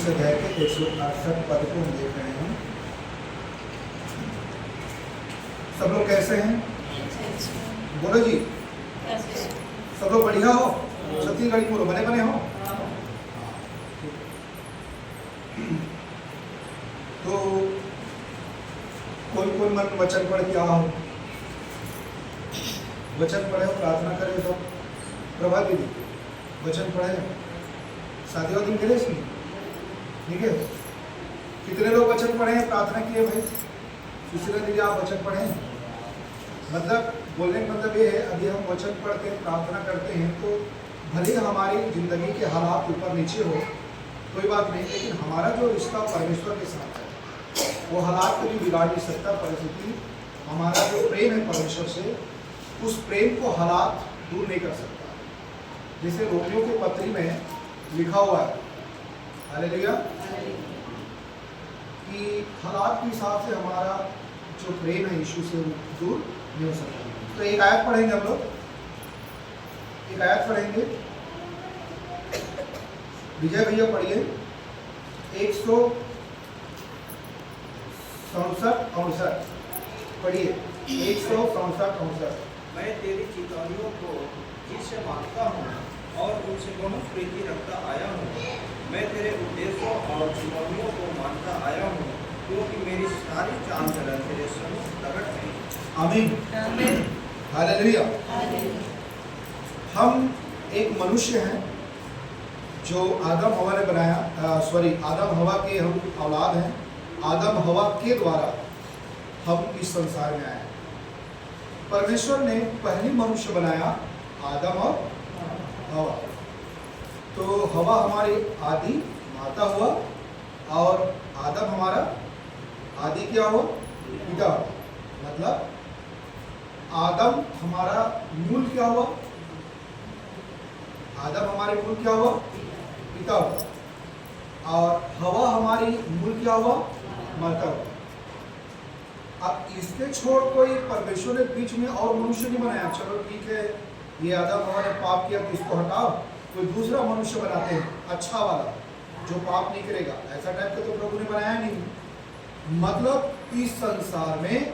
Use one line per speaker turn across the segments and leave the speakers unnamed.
अध्याय के 168 पद को हम देख रहे हैं। सब लोग कैसे हैं? बोलो जी। सब लोग बढ़िया हो? छत्तीसगढ़ी बोलो, बने बने हो? तो कोई कोई मन वचन पढ़ के आओ, वचन पढ़े, प्रार्थना करे। तो प्रभा दीदी वचन पढ़े, शादी दिन गिरे इसमें, ठीक है? कितने लोग वचन पढ़े हैं, प्रार्थना किए भाई? सुशीला दीदी आप वचन पढ़े हैं? मतलब बोलने का मतलब ये है, अभी हम वचन पढ़ के प्रार्थना करते हैं तो भले हमारी जिंदगी के हालात ऊपर नीचे हो, कोई बात नहीं, लेकिन हमारा जो रिश्ता परमेश्वर के साथ है वो हालात कभी बिगाड़ नहीं सकता। परिस्थिति, हमारा जो प्रेम है परमेश्वर से, उस प्रेम को हालात दूर नहीं कर सकता। जैसे रोमियो के पत्री में लिखा हुआ है, हालेलुया, कि हालात के हिसाब से हमारा जो प्रेम है यीशु से दूर नहीं हो सकता। तो एक आयत पढ़ेंगे हम लोग, एक आयत पढ़ेंगे। विजय भैया पढ़िए 167-68 पढ़िए, 167-68।
मैं तेरी चितौनियों को जिससे मानता हूँ और उनसे बहुत प्रीति रखता आया हूँ। मैं तेरे उद्देश्यों और चितौनियों को मानता आया हूँ, क्योंकि मेरी सारी चाल चलन तेरे सम्मुख प्रकट है।
आमीन, हालेलुया। हम एक मनुष्य हैं जो आदम हवा ने बनाया, आदम हवा के हम औलाद हैं। आदम हवा के द्वारा हम इस संसार में आए। परमेश्वर ने पहली मनुष्य बनाया आदम और हवा। तो हवा हमारी आदि माता हुआ और आदम हमारा आदि क्या हुआ? पिता हुआ। मतलब आदम हमारा मूल क्या हुआ? आदम हमारे मूल क्या हुआ? पिता हुआ। और हवा हमारी मूल क्या हुआ? माता हुआ। अब इसके छोड़ कोई परमेश्वर ने बीच में और मनुष्य नहीं बनाया। चलो ठीक है, ये आदम हवा ने पाप किया तो इसको हटाओ, कोई दूसरा मनुष्य बनाते हैं अच्छा वाला जो पाप नहीं करेगा। ऐसा टाइप का तो प्रभु ने बनाया नहीं। मतलब इस संसार में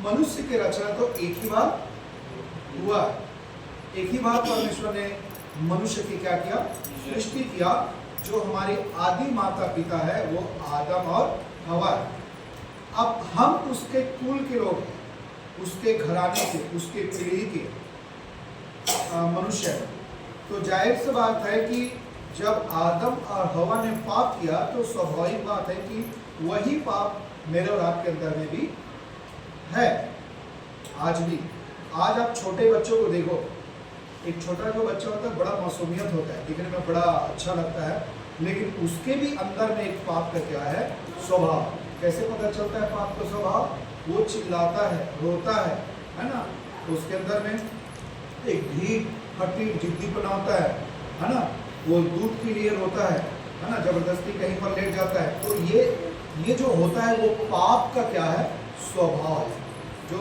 मनुष्य की रचना तो एक ही बार हुआ। एक ही बार परमेश्वर ने मनुष्य की क्या किया? सृष्टि किया। जो हमारे आदि माता पिता है वो आदम और हवा है। अब हम उसके कुल के लोग हैं, उसके घराने के, उसके पीढ़ी के मनुष्य हैं। तो जाहिर सी बात है कि जब आदम और हवा ने पाप किया तो स्वाभाविक बात है कि वही पाप मेरे और आपके अंदर में भी है। आज भी, आज आप छोटे बच्चों को देखो, एक छोटा जो बच्चा होता है बड़ा मासूमियत होता है, दिखने में बड़ा अच्छा लगता है, लेकिन उसके भी अंदर में एक पाप का क्या है? स्वभाव। कैसे पता चलता है पाप का स्वभाव? वो चिल्लाता है, रोता है ना? तो उसके अंदर में एक ढीठ फटी जिद्दीपना होता है ना? वो दूध के लिए रोता है ना? जबरदस्ती कहीं पर लेट जाता है। तो ये जो होता है वो पाप का क्या है? स्वभाव है, जो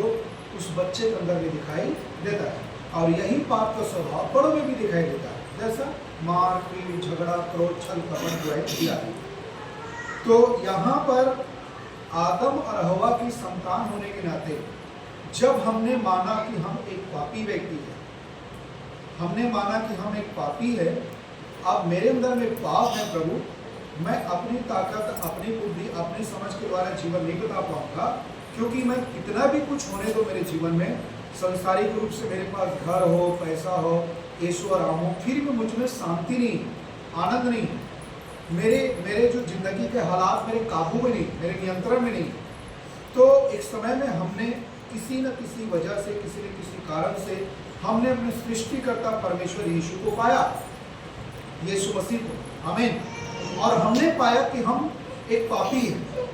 उस बच्चे के अंदर में दिखाई देता है। और यही पाप का स्वभाव बड़ों में भी दिखाई देता है, जैसा मार पीट, झगड़ा, क्रोध, छल कपट जो है किया। तो यहाँ पर आदम और हवा की संतान होने के नाते जब हमने माना कि हम एक पापी व्यक्ति है, हमने माना कि हम एक पापी है, अब मेरे अंदर में पाप है प्रभु, मैं अपनी ताकत, अपनी बुद्धि, अपनी समझ के द्वारा जीवन नहीं बिता पाऊंगा, क्योंकि मैं कितना भी कुछ होने दो मेरे जीवन में, संसारिक रूप से मेरे पास घर हो, पैसा हो, ऐश्वर्य हो, फिर भी मुझ में शांति नहीं, आनंद नहीं, मेरे जो जिंदगी के हालात मेरे काबू में नहीं, मेरे नियंत्रण में नहीं। तो एक समय में हमने किसी न किसी वजह से, किसी न किसी कारण से हमने अपने सृष्टिकर्ता परमेश्वर यीशु को पाया, यीशु मसीह को। आमीन। और हमने पाया कि हम एक पापी हैं।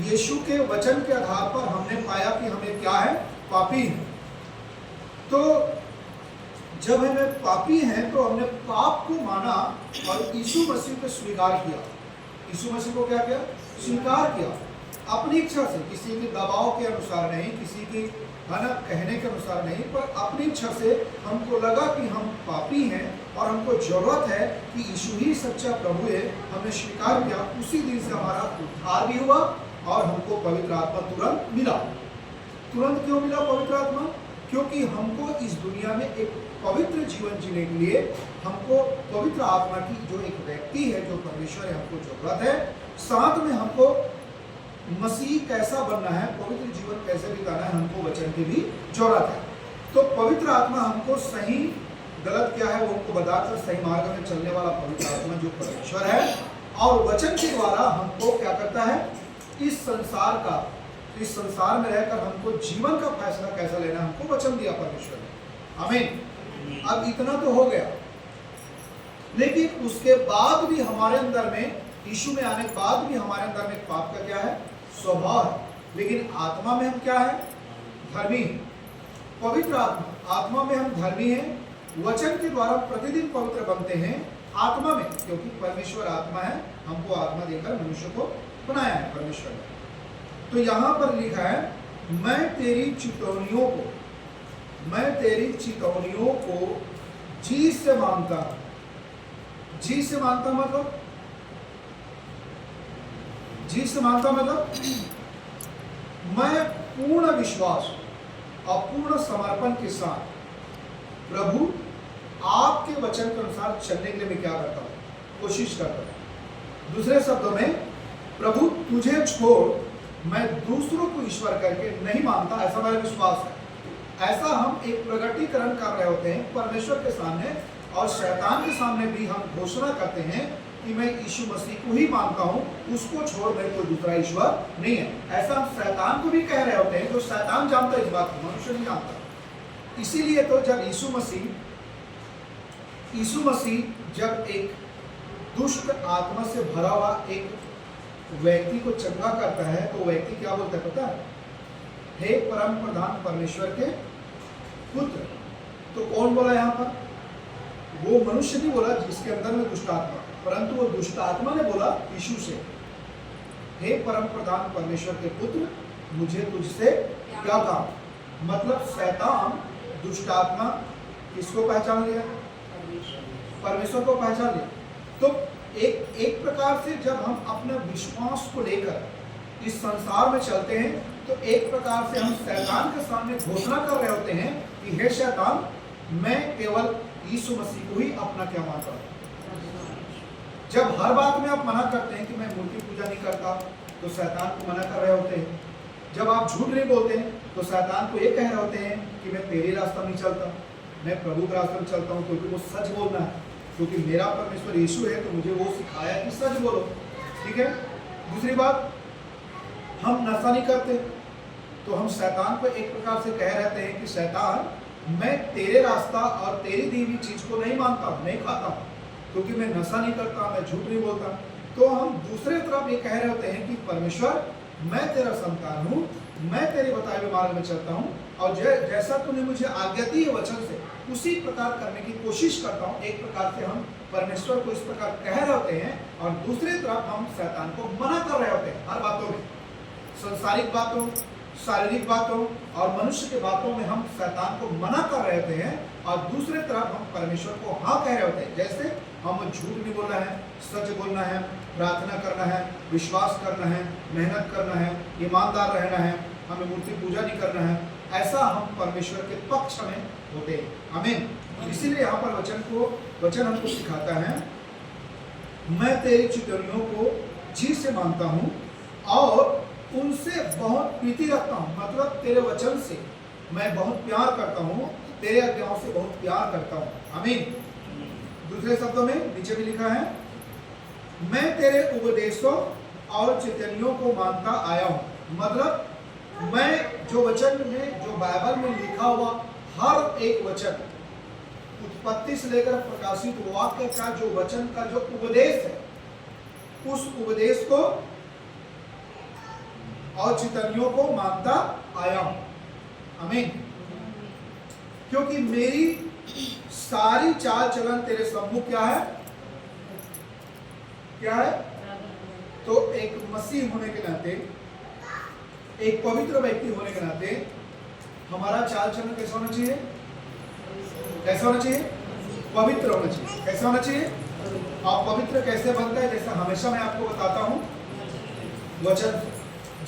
यीशु के वचन के आधार पर हमने पाया कि हमें क्या है? पापी हैं। तो जब हमें पापी हैं तो हमने पाप को माना और यीशु मसीह को स्वीकार किया। यीशु मसीह को क्या किया? स्वीकार किया। अपनी इच्छा से, किसी के दबाव के अनुसार नहीं, किसी की कहने के अनुसार नहीं, पर अपनी इच्छा से हमको लगा कि हम पापी हैं और हमको जरूरत है कि यीशु ही सच्चा प्रभु है, हमने स्वीकार किया, उसी दिन से हमारा उद्धार भी हुआ और हमको पवित्र आत्मा तुरंत मिला। तुरंत क्यों मिला पवित्र आत्मा? क्योंकि हमको इस दुनिया में एक पवित्र जीवन जीने के लिए हमको पवित्र आत्मा की जो एक व्यक्ति है, जो परमेश्वर है, हमको जरूरत है। साथ में हमको मसीह कैसा बनना है, पवित्र जीवन कैसे बिताना है, हमको वचन की भी जरूरत है। तो पवित्र आत्मा हमको सही गलत क्या है वो हमको बताकर सही मार्ग में चलने वाला पवित्र आत्मा जो परमेश्वर है, और वचन के द्वारा हमको क्या करता है, इस संसार में रहकर हमको जीवन का फैसला कैसा लेना है, हमको वचन दिया परमेश्वर ने। आमीन। अब इतना तो हो गया, लेकिन उसके बाद भी हमारे अंदर में, यीशु में आने के बाद भी हमारे अंदर में पाप का क्या है, स्वभाव है। लेकिन आत्मा में हम क्या है, धर्मी। पवित्र आत्मा में हम धर्मी हैं। वचन के द्वारा प्रतिदिन पवित्र बनते हैं आत्मा में, क्योंकि परमेश्वर आत्मा है, हमको आत्मा देकर मनुष्य को बनाया है परमेश्वर ने। तो यहां पर लिखा है, मैं तेरी चितौनियों को जी से मानता हूं। जी से मानता मतलब, जी से मानता मतलब मैं पूर्ण विश्वास और पूर्ण समर्पण के साथ प्रभु आपके वचन के अनुसार चलने के लिए मैं क्या करता हूं, कोशिश करता हूं। दूसरे शब्दों में, प्रभु तुझे छोड़ मैं दूसरों को ईश्वर करके नहीं मानता, ऐसा मेरा विश्वास है। ऐसा हम एक प्रगटीकरण कर रहे होते हैं परमेश्वर के सामने, और शैतान के सामने भी हम घोषणा करते हैं कि मैं यीशु मसीह को ही मानता हूं, उसको छोड़ मेरे कोई दूसरा ईश्वर नहीं है। ऐसा हम शैतान को भी कह रहे होते हैं, जो शैतान जानता है इस बात को, मनुष्य नहीं जानता। इसीलिए तो जब यीशु मसीह जब एक दुष्ट आत्मा से भरा हुआ एक व्यक्ति को चंगा करता है, तो व्यक्ति क्या बोलता है पता है, हे परम प्रधान परमेश्वर के पुत्र। तो कौन बोला यहाँ पर? वो मनुष्य नहीं बोला जिसके अंदर में दुष्ट आत्मा, परंतु वो दुष्ट आत्मा ने बोला यीशु से, हे परम प्रधान परमेश्वर के पुत्र, मुझे तुझसे क्या काम। मतलब शैतान, दुष्ट आत्मा किसको पहचान लिया? परमेश्वर को पहचान लिया। तो एक प्रकार से जब हम अपने विश्वास को लेकर इस संसार में चलते हैं, तो एक प्रकार से हम शैतान के सामने घोषणा कर रहे होते हैं कि हे शैतान, मैं केवल यीशु मसीह को ही अपना क्या मानता हूं। जब हर बात में आप मना करते हैं कि मैं मूर्ति पूजा नहीं करता, तो शैतान को मना कर रहे होते हैं। जब आप झूठ नहीं बोलते हैं, तो शैतान को ये कह रहे होते हैं कि मैं तेरे रास्ता नहीं चलता, मैं प्रभु के रास्ते में चलता हूँ, क्योंकि वो सच बोलना है, क्योंकि मेरा परमेश्वर यीशु है, तो मुझे वो सिखाया कि सच बोलो। ठीक है। दूसरी बात, हम नशा नहीं करते, तो हम शैतान को एक प्रकार से कह रहते हैं कि शैतान, मैं तेरे रास्ता और तेरी दी हुई चीज को नहीं मानता हूं, नहीं खाता हूं, क्योंकि मैं नशा नहीं करता, मैं झूठ नहीं बोलता। तो हम दूसरे तरफ ये कह रहे होते हैं कि परमेश्वर, मैं तेरा संतान हूं, मैं तेरे बताए हुए मार्ग में चलता हूं, और जैसा तूने मुझे आज्ञा दी है वचन से, उसी प्रकार करने की कोशिश करता हूं। एक प्रकार से हम परमेश्वर को इस प्रकार कह रहे होते हैं, और दूसरी तरफ हम शैतान को मना कर रहे होते हैं। हर बातों में, संसारिक बातों, शारीरिक बातों और मनुष्य के बातों में हम शैतान को मना कर रहे होते हैं, और दूसरे तरफ हम परमेश्वर को हाँ कह रहे होते हैं। जैसे हम झूठ नहीं बोलना है, सच बोलना है, प्रार्थना करना है, विश्वास करना है, मेहनत करना है, ईमानदार रहना है, हमें मूर्ति पूजा नहीं करना है। ऐसा हम परमेश्वर के पक्ष में होते हैं। आमीन। इसीलिए यहाँ पर वचन हमको सिखाता है, मैं तेरी चितौनियों को जी से मानता हूँ और उनसे बहुत प्रीति रखता हूँ। मतलब तेरे वचन से मैं बहुत प्यार करता हूँ, तेरे आज्ञाओं से बहुत प्यार करता हूँ। आमीन। दूसरे शब्दों में नीचे भी लिखा है, मैं तेरे उपदेशों और चितौनियों को मानता आया हूँ। मतलब मैं जो वचन में, जो बाइबल में लिखा हुआ हर एक वचन, उत्पत्ति से लेकर प्रकाशित वाक्य का जो वचन का जो उपदेश है, उस उपदेश को और चितौनियों को मानता आया हूं। आमीन। क्योंकि मेरी सारी चाल चलन तेरे सम्मुख क्या है? क्या है? तो एक मसीह होने के नाते, एक पवित्र व्यक्ति होने के नाते हमारा चाल चलन कैसा होना चाहिए? कैसा होना चाहिए? पवित्र होना चाहिए। कैसा होना चाहिए? और पवित्र कैसे बनता है? जैसा हमेशा मैं आपको बताता हूं, वचन,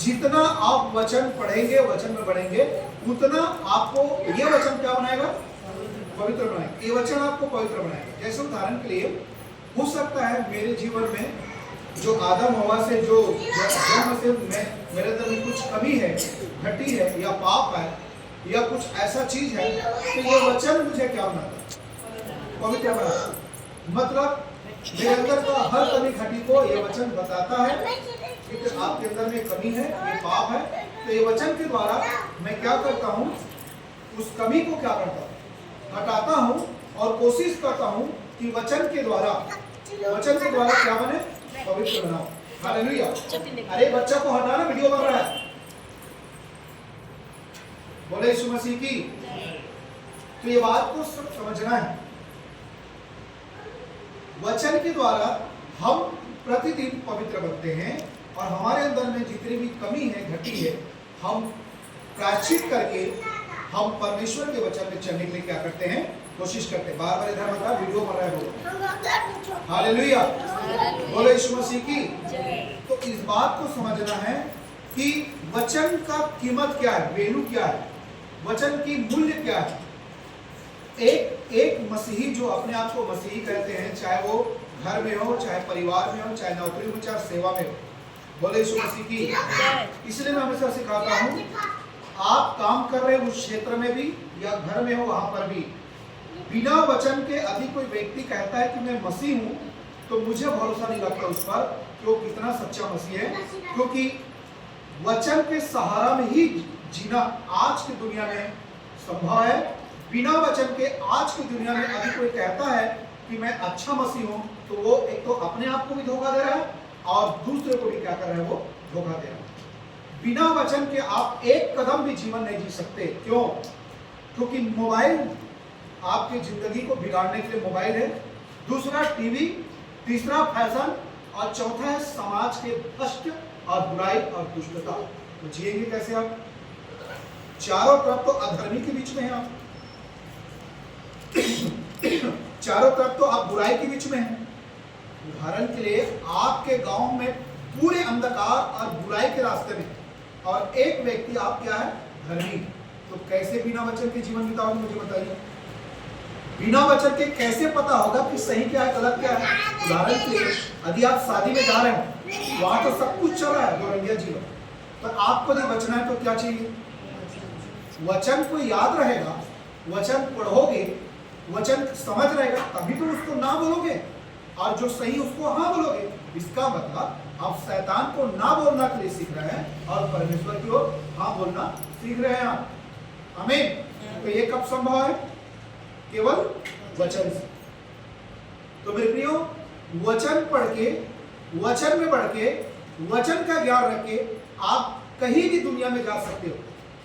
जितना आप वचन पढ़ेंगे, वचन में बढ़ेंगे, उतना आपको ये वचन क्या बनाएगा? पवित्र बनाएगा। ये वचन आपको पवित्र बनाएगा। जैसे उदाहरण के लिए हो सकता है मेरे जीवन में जो आदम हवा से जो जन्म से मेरे अंदर में कुछ कमी है, घटी है, या पाप है, या कुछ ऐसा चीज है, तो ये वचन मुझे क्या बनाता? पवित्र बनाता। मतलब मेरे अंदर का हर कमी घटी को ये वचन बताता है कि आपके अंदर में कमी है, ये पाप है। तो ये वचन के द्वारा मैं क्या करता हूँ? उस कमी को क्या करता हूँ? हटाता हूँ और कोशिश करता हूँ कि वचन के द्वारा क्या बने? पवित्र बनाओ। हालेलुया। अरे बच्चा को हटाना, वीडियो बन रहा है। बोले यीशु मसीह की। तो ये बात को समझना है। वचन के द्वारा हम प्रतिदिन पवित्र बनते हैं और हमारे अंदर में जितनी भी कमी है, घटी है, हम प्रायश्चित करके हम परमेश्वर के वचन में चलने के लिए क्या करते हैं? कोशिश करते हैं। बार बार इधर बता, वीडियो बन रहा है, बोलो हालेलुया। बोलो यीशु मसीह की। तो इस बात को समझना है कि वचन का कीमत क्या है, वैल्यू क्या है, वचन की मूल्य क्या है। एक मसीही जो अपने आप को मसीही कहते हैं, चाहे वो घर में हो, चाहे परिवार में हो, चाहे नौकरी में, चाहे सेवा में हो, बोले यीशु मसीह की। इसलिए मैं हमेशा सिखाता हूँ, आप काम कर रहे हो उस क्षेत्र में भी या घर में हो वहां पर भी, बिना वचन के यदि कोई व्यक्ति कहता है कि मैं मसीह हूं, तो मुझे भरोसा नहीं लगता उस पर कि वो कितना सच्चा मसीह है। क्योंकि वचन के सहारा में ही जीना आज की दुनिया में संभव है। बिना वचन के आज की दुनिया में यदि कोई कहता है कि मैं अच्छा मसीह हूं, तो वो एक तो अपने आप को भी धोखा दे रहा है और दूसरे को भी क्या कर रहा है? वो धोखा दे रहा है। बिना वचन के आप एक कदम भी जीवन नहीं जी सकते। क्यों? क्योंकि मोबाइल आपकी जिंदगी को बिगाड़ने के लिए मोबाइल है, दूसरा टीवी, तीसरा फैशन, और चौथा है समाज के भ्रष्ट और बुराई और दुष्टता। तो जिएंगे कैसे आप? चारों तरफ तो अधर्मी के बीच में हैं आप, चारों तरफ तो आप बुराई के बीच में हैं। उदाहरण के लिए आपके गांव में पूरे अंधकार और बुराई के रास्ते में, और एक व्यक्ति आप क्या है? धर्मी। तो कैसे बिना वचन के जीवन बिताओगे? मुझे बताइए। बिना वचन के कैसे पता होगा कि सही क्या है, गलत क्या है? उदाहरण के लिए यदि आप शादी में जा रहे हो, वहां तो सब कुछ चल रहा है, दो रंगिया जीवन, पर आपको यदि बचना है तो क्या चाहिए? वचन को याद रहेगा, वचन पढ़ोगे, वचन समझ रहेगा, तभी तो उसको ना बोलोगे, और जो सही उसको हाँ बोलोगे। इसका मतलब आप शैतान को ना बोलना के लिए सीख रहे हैं और परमेश्वर की ओर हाँ बोलना सीख रहे हैं आप। आमीन। तो ये कब संभव है? केवल वचन से। तो मेरे प्रियो, वचन पढ़ के, वचन में बढ़ के, वचन का ज्ञान रख के आप कहीं भी दुनिया में जा सकते हो।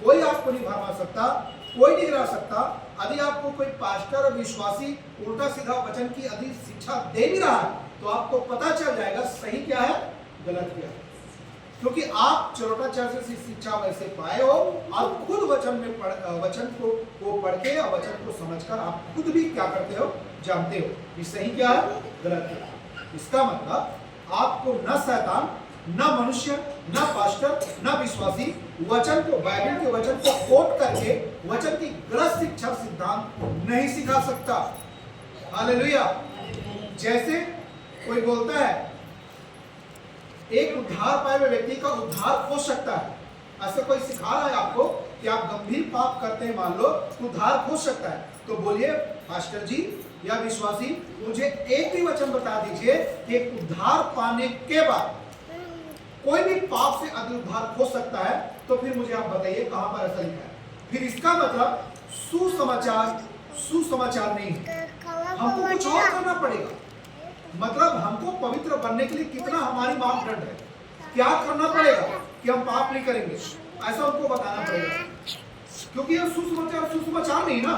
कोई आपको नहीं भरमा सकता, कोई नहीं गिरा सकता। यदि आपको कोई पास्टर और विश्वासी उल्टा सीधा वचन की यदि शिक्षा दे भी रहा है, तो आपको पता चल जाएगा सही क्या है, गलत क्या है। क्योंकि आप चरोटा चर्च से शिक्षा वैसे पाए हो और खुद वचन में वचन को पढ़ के और वचन को समझकर आप खुद भी क्या करते हो, जानते हो कि सही क्या है, गलत क्या है। इसका मतलब आपको न शैतान, न मनुष्य, न पास्टर, न विश्वासी वचन को, बाइबल के वचन को कोट करके वचन की गलत शिक्षा सिद्धांत नहीं सिखा सकता। हालेलुया। जैसे कोई बोलता है एक उद्धार पाए हुए व्यक्ति का उद्धार हो सकता है, ऐसा कोई सिखा रहा है आपको कि आप गंभीर पाप करते हैं, मान लो, तो उद्धार हो सकता है, तो बोलिए पास्टर जी या विश्वासी, मुझे एक भी वचन बता दीजिए कि उद्धार पाने के बाद कोई भी पाप से यदि उद्धार हो सकता है, तो फिर मुझे आप बताइए कहां पर ऐसा लिखा है। फिर इसका मतलब सुसमाचार नहीं है, हमको कुछ और करना पड़ेगा। मतलब हमको पवित्र बनने के लिए कितना हमारी मापदंड है, क्या करना पड़ेगा कि हम पाप नहीं करेंगे, ऐसा हमको बताना पड़ेगा। क्योंकि ये सुसमाचार नहीं ना,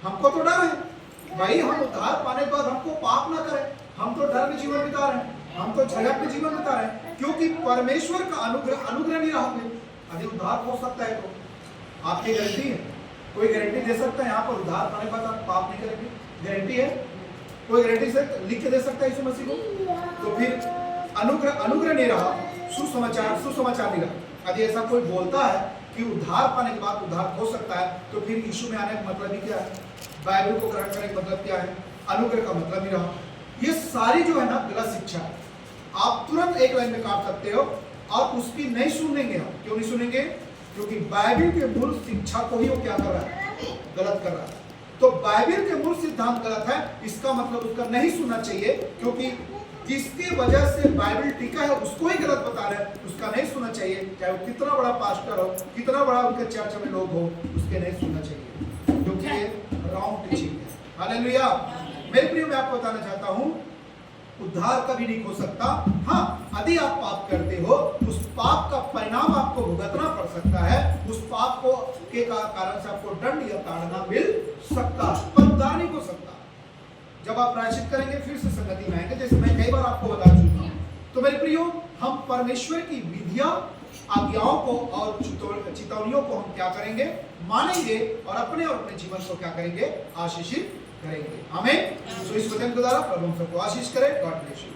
हमको तो डर है भाई, हम उद्धार पाने के बाद हमको पाप ना करें, हम तो डर में जीवन बिता रहे हैं, हम तो झगड़ में जीवन बिता रहे हैं, क्योंकि परमेश्वर का अनुग्रह नहीं रहा। यदि उद्धार हो सकता है तो आपकी गारंटी है, कोई गारंटी दे सकता है यहाँ पर उद्धार पाने के बाद आप पाप नहीं करेंगे? गारंटी है? कोई गारंटी से लिख के दे सकता है यीशु मसीह को? तो फिर अनुग्रह नहीं रहा, सुसमाचार नहीं रहा। यदि ऐसा कोई बोलता है कि उद्धार पाने के बाद उद्धार हो सकता है, तो फिर यीशु में आने का मतलब ही क्या है? बाइबल को ग्रहण करने का मतलब क्या है? अनुग्रह का मतलब ही रहा। ये सारी जो है ना गलत शिक्षा है। आप तुरंत एक लाइन में काट सकते हो और उसकी नहीं सुनेंगे हम। क्यों नहीं सुनेंगे? क्योंकि बाइबल के मूल शिक्षा को ही वो क्या कर रहा है? गलत कर रहा है। तो बाइबल के मूल सिद्धांत गलत है, इसका मतलब उसका नहीं सुनना चाहिए, क्योंकि जिसकी वजह से बाइबल टिका है उसको ही गलत बता रहे हैं, उसका नहीं सुनना चाहिए। चाहे वो कितना बड़ा पास्टर हो, कितना बड़ा उनके चर्च में लोग हो, उसके नहीं सुनना चाहिए, क्योंकि ये रॉन्ग टीचिंग है। हालेलुया। मेरे प्रिय, मैं आपको बताना चाहता हूं, उद्धार कभी नहीं हो सकता। हाँ, यदि आप पाप करते हो, उस पाप का परिणाम आपको भुगतना पड़ सकता है। उस पाप को के कारण से आपको दंड या ताड़ना मिल सकता, पर उद्धार नहीं हो सकता। जब आप प्रायश्चित करेंगे फिर से संगति में आएंगे, जैसे मैं कई बार आपको बता चुका हूं। तो मेरे प्रियो, हम परमेश्वर की विधियां, आज्ञाओं को और चितौनियों को हम क्या करेंगे? मानेंगे, और अपने जीवन को क्या करेंगे? आशीषित करेंगे। आमीन। तो इस वचन के द्वारा प्रभु हम सबको आशीष करे। God bless you.